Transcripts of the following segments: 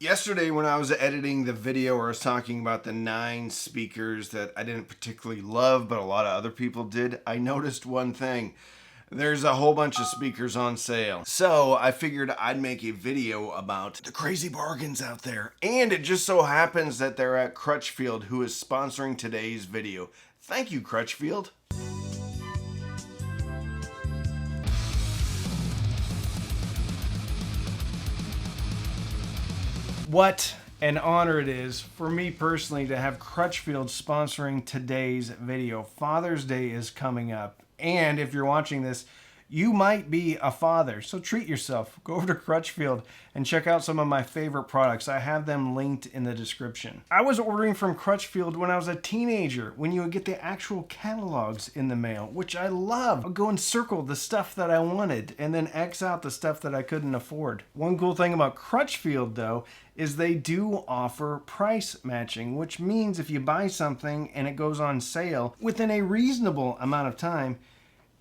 Yesterday when I was editing the video where I was talking about the 9 speakers that I didn't particularly love, but a lot of other people did, I noticed one thing. There's a whole bunch of speakers on sale. So I figured I'd make a video about the crazy bargains out there. And it just so happens that they're at Crutchfield, who is sponsoring today's video. Thank you, Crutchfield. What an honor it is for me personally to have Crutchfield sponsoring today's video. Father's Day is coming up, and if you're watching this, you might be a father, so treat yourself. Go over to Crutchfield and check out some of my favorite products. I have them linked in the description. I was ordering from Crutchfield when I was a teenager, when you would get the actual catalogs in the mail, which I love. I'd go and circle the stuff that I wanted and then X out the stuff that I couldn't afford. One cool thing about Crutchfield, though, is they do offer price matching, which means if you buy something and it goes on sale within a reasonable amount of time,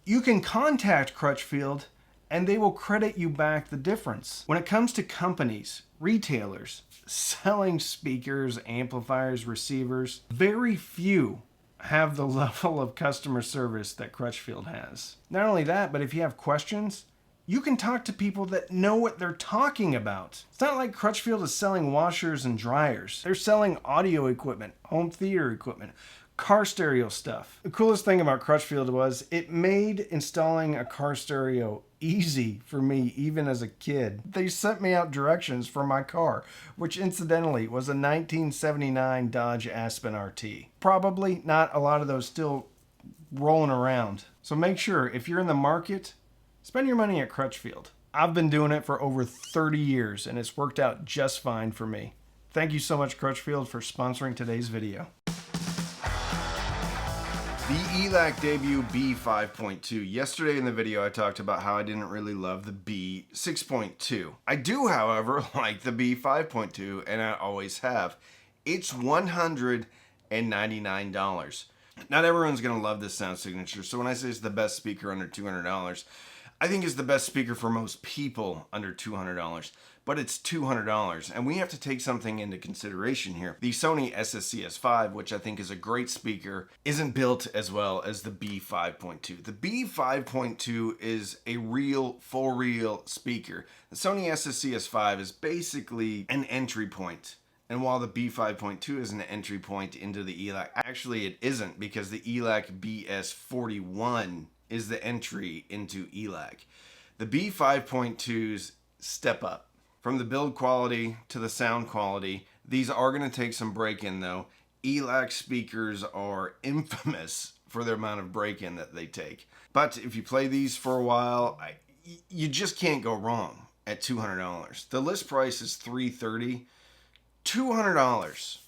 you can contact Crutchfield and they will credit you back the difference. When it comes to companies, retailers, selling speakers, amplifiers, receivers, very few have the level of customer service that Crutchfield has. Not only that, but if you have questions, you can talk to people that know what they're talking about. It's not like Crutchfield is selling washers and dryers. They're selling audio equipment, home theater equipment, car stereo stuff. The coolest thing about Crutchfield was it made installing a car stereo easy for me, even as a kid. They sent me out directions for my car, which incidentally was a 1979 Dodge Aspen RT. Probably not a lot of those still rolling around. So make sure, if you're in the market, spend your money at Crutchfield. I've been doing it for over 30 years and it's worked out just fine for me. Thank you so much, Crutchfield, for sponsoring today's video. The ELAC debut B5.2. Yesterday in the video I talked about how I didn't really love the B6.2. I do, however, like the B5.2, and I always have. It's $199. Not everyone's going to love this sound signature, so when I say it's the best speaker under $200, I think it's the best speaker for most people under $200. But it's $200, and we have to take something into consideration here. The Sony SSCS5, which I think is a great speaker, isn't built as well as the B5.2. The B5.2 is a real, for real speaker. The Sony SSCS5 is basically an entry point. And while the B5.2 is an entry point into the ELAC, actually it isn't, because the ELAC BS41 is the entry into ELAC. The B5.2's step up. From the build quality to the sound quality, these are going to take some break-in though. ELAC speakers are infamous for the amount of break-in that they take. But if you play these for a while, you just can't go wrong at $200. The list price is $330. $200.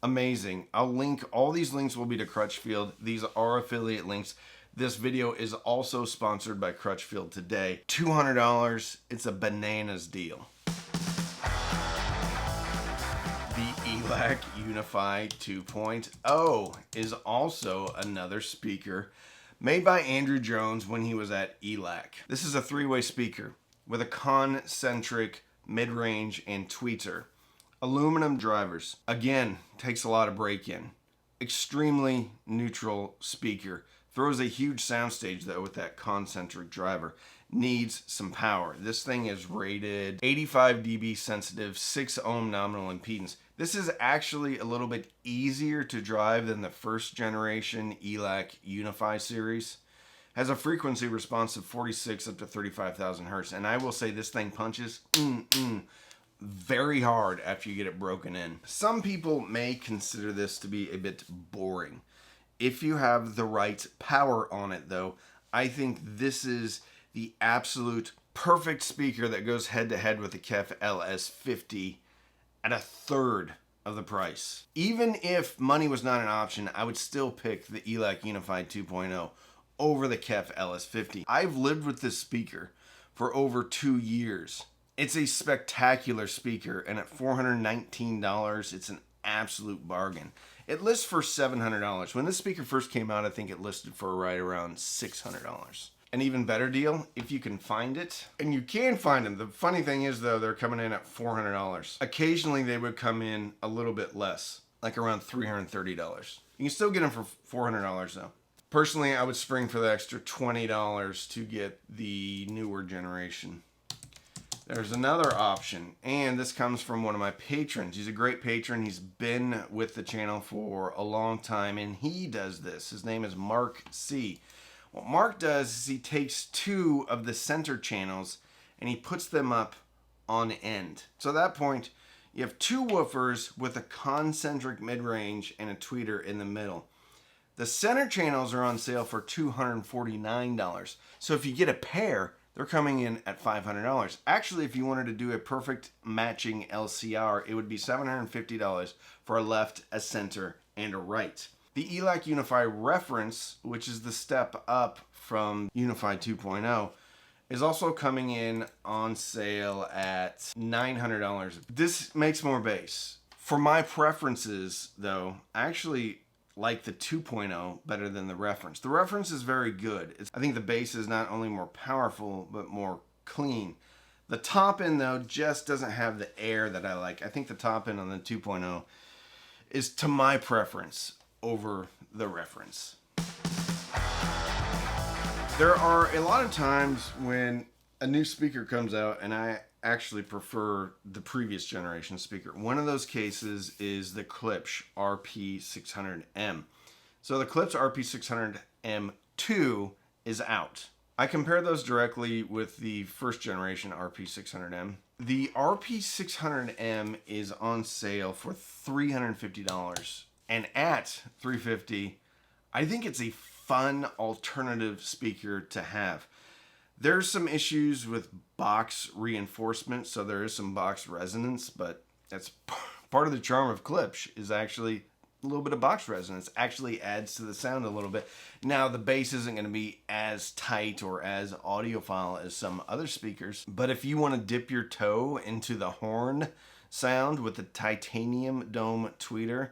Amazing. I'll link, all these links will be to Crutchfield. These are affiliate links. This video is also sponsored by Crutchfield today. $200, it's a bananas deal. The ELAC Unify 2.0 is also another speaker made by Andrew Jones when he was at ELAC. This is a 3-way speaker with a concentric, mid-range, and tweeter. Aluminum drivers. Again, takes a lot of break-in. Extremely neutral speaker. Throws a huge soundstage though with that concentric driver. Needs some power. This thing is rated 85 dB sensitive, 6 ohm nominal impedance. This is actually a little bit easier to drive than the first generation ELAC Unify series. Has a frequency response of 46 up to 35,000 hertz. And I will say this thing punches very hard after you get it broken in. Some people may consider this to be a bit boring. If you have the right power on it though, I think this is the absolute perfect speaker that goes head to head with the KEF LS50 at a third of the price. Even if money was not an option, I would still pick the ELAC Unify 2.0 over the KEF LS50. I've lived with this speaker for over 2 years. It's a spectacular speaker, and at $419, it's an absolute bargain. It lists for $700. When this speaker first came out, I think it listed for right around $600. an even better deal if you can find it. And you can find them. The funny thing is, though, they're coming in at $400. Occasionally, they would come in a little bit less, like around $330. You can still get them for $400, though. Personally, I would spring for the extra $20 to get the newer generation. There's another option, and this comes from one of my patrons. He's a great patron. He's been with the channel for a long time, and he does this. His name is Mark C. What Mark does is he takes two of the center channels and he puts them up on end. So at that point, you have two woofers with a concentric mid-range and a tweeter in the middle. The center channels are on sale for $249. So if you get a pair, they're coming in at $500. Actually, if you wanted to do a perfect matching LCR, it would be $750 for a left, a center, and a right. The ELAC Unify Reference, which is the step up from Unify 2.0, is also coming in on sale at $900. This makes more bass. For my preferences, though, I actually like the 2.0 better than the Reference. The Reference is very good. I think the bass is not only more powerful, but more clean. The top end, though, just doesn't have the air that I like. I think the top end on the 2.0 is, to my preference, over the Reference. There are a lot of times when a new speaker comes out and I actually prefer the previous generation speaker. One of those cases is the Klipsch RP600M. So the Klipsch RP600M2 is out. I compare those directly with the first generation RP600M. The RP600M is on sale for $350. And at $350, I think it's a fun alternative speaker to have. There's some issues with box reinforcement, so there is some box resonance, but that's part of the charm of Klipsch, is actually a little bit of box resonance. Actually adds to the sound a little bit. Now, the bass isn't going to be as tight or as audiophile as some other speakers, but if you want to dip your toe into the horn sound with the titanium dome tweeter,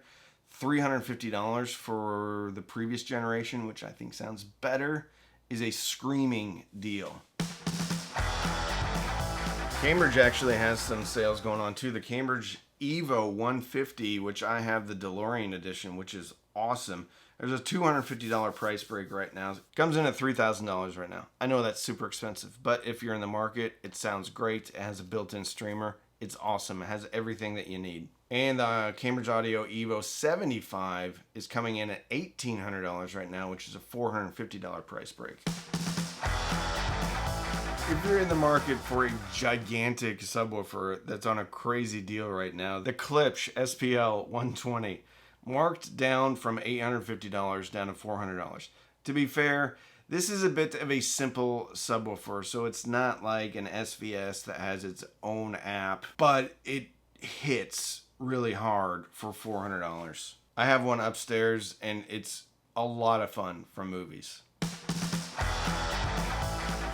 $350 for the previous generation, which I think sounds better, is a screaming deal. Cambridge actually has some sales going on too. The Cambridge Evo 150, which I have the DeLorean edition, which is awesome. There's a $250 price break right now. It comes in at $3,000 right now. I know that's super expensive, but if you're in the market, it sounds great. It has a built-in streamer. It's awesome. It has everything that you need. And the Cambridge Audio Evo 75 is coming in at $1,800 right now, which is a $450 price break. If you're in the market for a gigantic subwoofer that's on a crazy deal right now, the Klipsch SPL 120, marked down from $850 down to $400. To be fair, this is a bit of a simple subwoofer, so it's not like an SVS that has its own app, but it hits really hard for $400. I have one upstairs and it's a lot of fun from movies.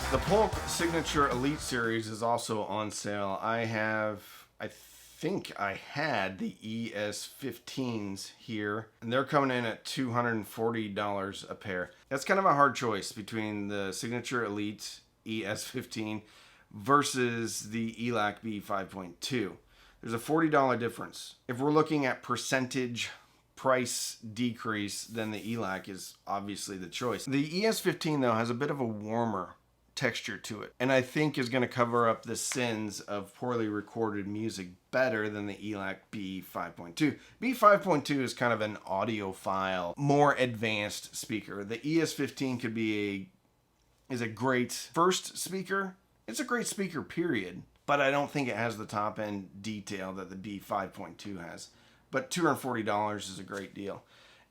The Polk Signature Elite Series is also on sale. I think I had the ES15s here, and they're coming in at $240 a pair. That's kind of a hard choice between the Signature Elite ES15 versus the ELAC B5.2. There's a $40 difference. If we're looking at percentage price decrease, then the ELAC is obviously the choice. The ES15, though, has a bit of a warmer texture to it, and I think is going to cover up the sins of poorly recorded music better than the ELAC B5.2. B5.2 is kind of an audiophile, more advanced speaker. The ES15 could be is a great first speaker. It's a great speaker, period, but I don't think it has the top end detail that the B5.2 has. But $240 is a great deal,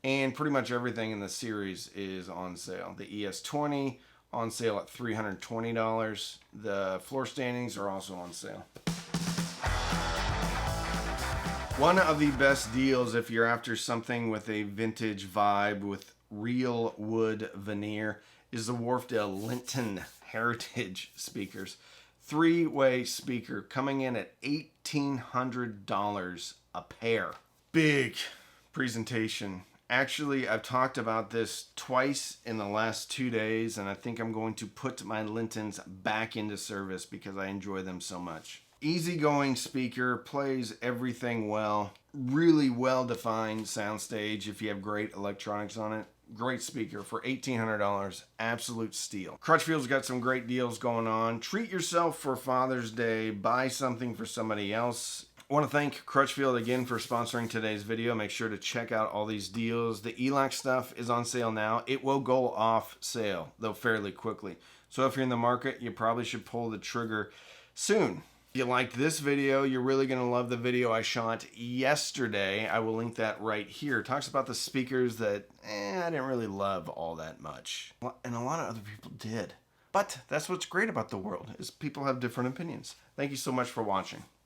and pretty much everything in the series is on sale. The ES20 on sale at $320. The floor standings are also on sale. One of the best deals if you're after something with a vintage vibe with real wood veneer is the Wharfedale Linton Heritage speakers. 3-way speaker coming in at $1,800 a pair. Big presentation Actually, I've talked about this twice in the last 2 days, and I think I'm going to put my Lintons back into service because I enjoy them so much. Easygoing speaker, plays everything well. Really well-defined soundstage if you have great electronics on it. Great speaker for $1,800. Absolute steal. Crutchfield's got some great deals going on. Treat yourself for Father's Day. Buy something for somebody else. I want to thank Crutchfield again for sponsoring today's video. Make sure to check out all these deals. The ELAC stuff is on sale now. It will go off sale, though, fairly quickly. So if you're in the market, you probably should pull the trigger soon. If you liked this video, you're really going to love the video I shot yesterday. I will link that right here. It talks about the speakers that I didn't really love all that much. And a lot of other people did. But that's what's great about the world, is people have different opinions. Thank you so much for watching.